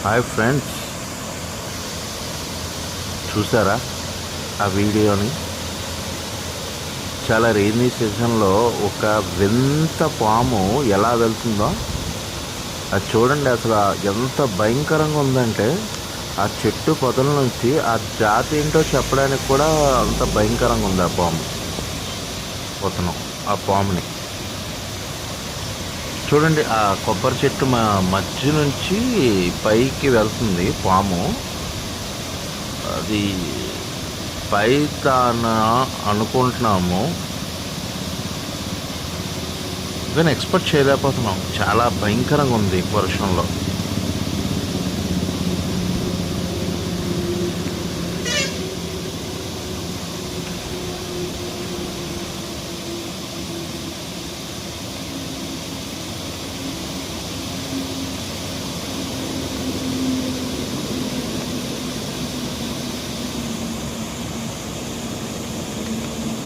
Hi friends, చూసారా ఆ వీడియోని? చాలా రెయినీ సీజన్లో ఒక వింత పాము ఎలా వెళ్తుందో అది చూడండి. అసలు ఎంత భయంకరంగా ఉందంటే ఆ చెట్టు పొదల నుంచి ఆ జాతి ఏంటో చెప్పడానికి కూడా అంత భయంకరంగా ఉంది ఆ పాము. పోతున్నాం ఆ పాముని చూడండి. ఆ కొబ్బరి చెట్టు మధ్య నుంచి పైకి వెళ్తుంది పాము. అది పైతాన అనుకుంటున్నాము, కానీ ఎక్స్పెక్ట్ చేయలేకపోతున్నాం. చాలా భయంకరంగా ఉంది వర్షంలో.